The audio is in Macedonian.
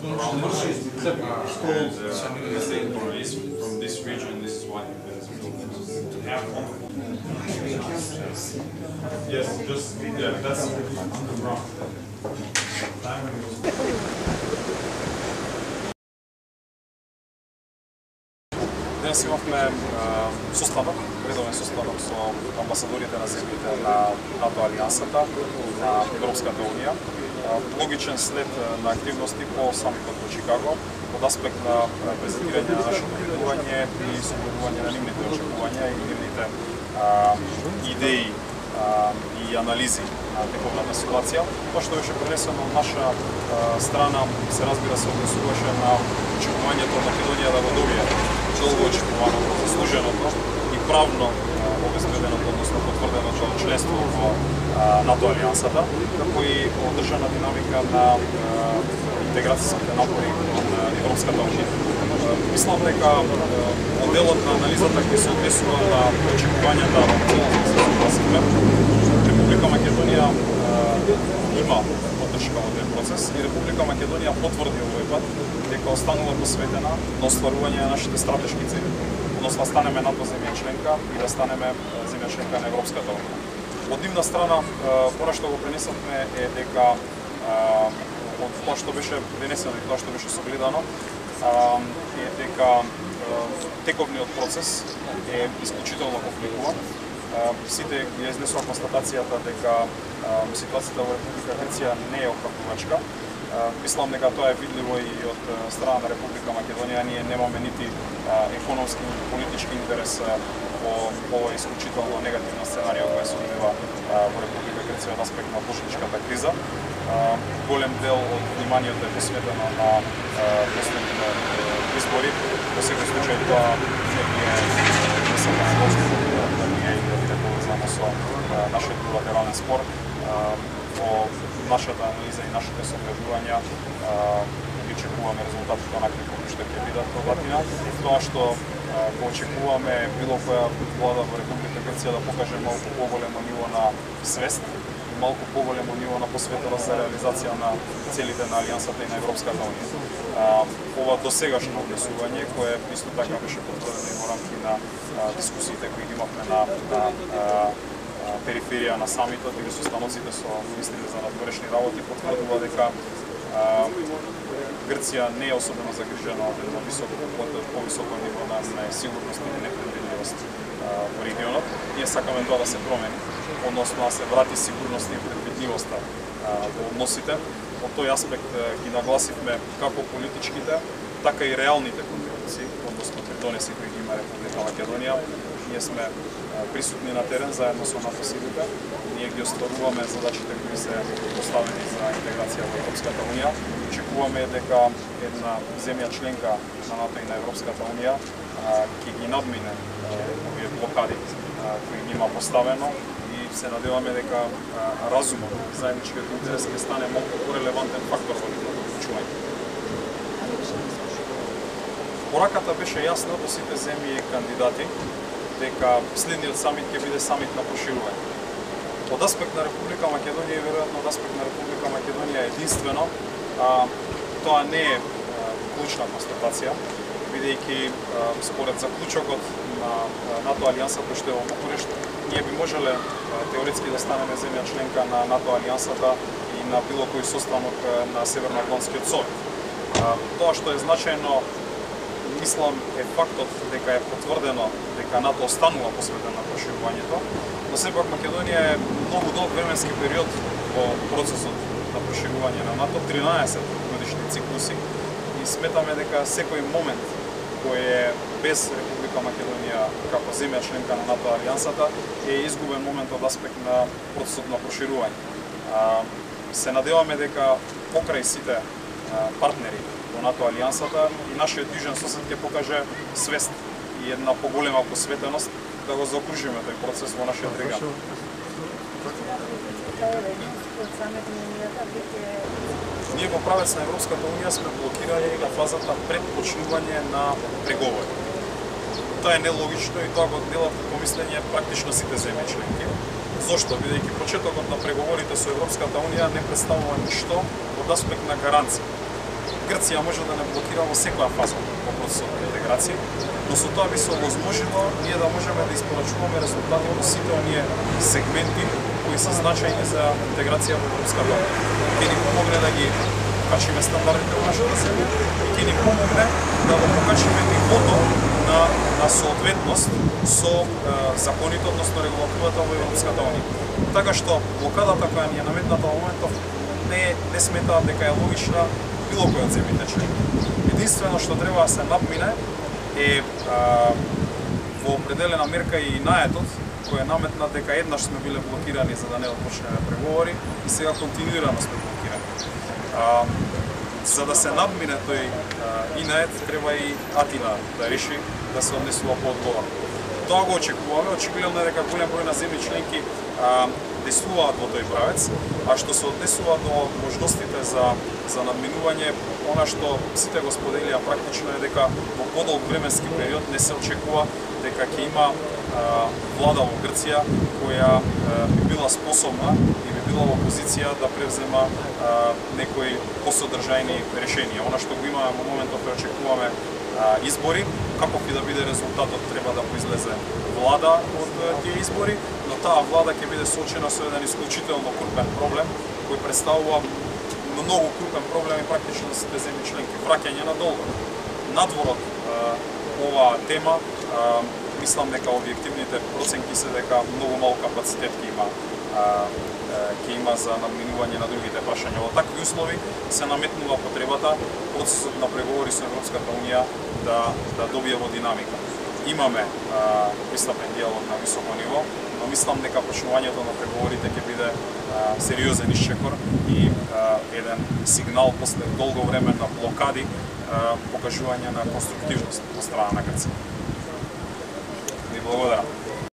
And the employees from this region, this is why yes, just that's wrong. Денес имавме состанок, редовен состанок со амбасадорите на земјите на НАТО алијансата, на Европската унија. Логичен след на активности по самитот во Чикаго, од аспект на презентирање на нашето видување и согледување на нивните очекувања и нивните идеи и анализи на тековната ситуација. Тоа што беше пренесено од наша страна се разбира се однесуваше на очекувањето Македонија да го добие долго очекуваното, заслуженото и правно обезбеденото, односно потврденото членство во НАТО алијансата, како и одржана динамика на интеграцијските напори на Европската унија. Мислам дека моделот на анализата кој се однесува на очекувањата во Република Македонија има поддршка во тој процес и Република Македонија потврди овој пат дека останува посветена на остварување на нашите стратешки цели, односно да станеме НАТО земја членка и да станеме земја членка на Европската унија. Од нивна страна, она што го пренесавме е дека од тоа што беше пренесено и тоа што беше согледано е дека тековниот процес е исклучително компликуван. Сите ја изнесува констатацијата дека ситуацијата во Република Грција не е окрапувачка. Мислам дека тоа е видливо и од страна на Република Македонија. Ние немаме нити економски, нити политички интерес во овој исклучително негативна сценарија која се одвива во Република Грција од аспект на бошничката криза. Голем дел од вниманието е посветено на последните избори. Во секој случај тоа не се да не е иде поврзано со нашиот билатерален спор. Во нашата анализа и нашите согледувања ги очекуваме резултатите онакви како што ќе бидат одатина. Тоа што го очекуваме било која влада во Република Грција да покаже малку поголемо ниво на свест и малку поголемо ниво на посветеност за реализација на целите на Алијансата и на Европската унија. Ова досегашно однесување, кое исто така беше потврдено и во рамки на дискусиите кои ги имавме на периферија на самитот или состаноците со министрите за надворешни работи, потврдува дека Грција не е особено загрижена од едно повисоко ниво на сигурност и непредвидливост во регионот. Ние сакаме тоа да се промени, односно да се врати сигурност и предвидливоста во односите. Од тој аспект ги нагласивме како политичките, така и реалните контрибуции, односно придонеси кои ги има Република Македонија. Ние сме присутни на терен заедно со НАТО силите. Ние ги остваруваме задачите кои се поставени за интеграција во Европската унија. Очекуваме дека една земја членка на НАТО и на Европската унија ќе ги надмине овие блокади кои ги има поставено и се надеваме дека разумот, заедничкиот интерес ќе стане малку порелевантен фактор во нивното вклучување. Пораката беше јасна до сите земји кандидати дека следниот самит ќе биде самит на проширување. Од аспект на Република Македонија и веројатно од аспект на Република Македонија единствено, тоа не е клучна констатација, бидејќи според заклучокот на НАТО алијансата што е во Букурешт, ние би можеле теоретски да станеме земја членка на НАТО алијансата и на било кој состанок на Северноатлантскиот совет. Тоа што е значајно, мислам, е фактот дека е потврдено дека НАТО останува посветен на проширувањето, но сепак Македонија е многу долг временски период во процесот на проширување на НАТО, 13 годишни циклуси, и сметаме дека секој момент кој е без Република Македонија како земја членка на НАТО алијансата е изгубен момент од аспект на процесот на проширување. Се надеваме дека покрај сите партнери во НАТО алијансата и нашиот јужен сосед ќе покаже свест и една поголема посветеност да го заокружиме тој процес во нашиот регион. Ние во правец на Европската унија сме блокирани на фазата пред почнување на преговори. Тоа е нелогично и тоа го делат помислење практично сите земји членки. Зошто? Бидејќи почетокот на преговорите со Европската унија не представува ништо од аспект на гаранција. Грција може да не блокира во секоја фаза во процесот на интеграција, но со тоа би се овозможило ние да можеме да испорачуваме резултати во сите оние сегменти кои се значајни за интеграција во Европската унија. Ќе ни помогне да ги покачиме стандардите во нашата земја и ќе ни помогне да го покачиме нивото на соодветност со законите, односно регулативата во Европската унија. Така што блокадата која ни е наметната во моментов не сметаат дека е логична било кој од земјите членки. Единствено што треба да се надмине е во определена мерка и наетот кој е наметнат дека еднаш сме биле блокирани за да не отпочнеме преговори и сега континуирано сме блокирани. За да се надмине тој инает треба и Атина да реши да се однесува поодговорно. Тоа го очекуваме, очигледно е дека голем број на земји членки действуваат во тој правец, а што се однесува до можностите за надминување, она што сите го споделија практично е дека во подолг временски период не се очекува дека ќе има влада во Грција која би била способна и би била во позиција да превзема некои посодржајни решенија. Она што го имаме во моментов е очекуваме избори, каков и да биде резултатот треба да произлезе влада од тие избори, но таа влада ќе биде соочена со еден исклучително крупен проблем кој представува многу крупен проблем и практично за сите земји членки, враќање на долгот. Надвор од оваа тема, мислам дека објективните проценки се дека многу мал капацитет ќе има за надминување на другите прашања. Во такви услови се наметнува потребата процесот на преговори со Европската унија да добие во динамика. Имаме пристапен диалог на високо ниво, но мислам дека почнувањето на преговорите ќе биде сериозен исчекор и еден сигнал после долго време на блокади, покажување на конструктивност од страна на Грција. Ви благодарам.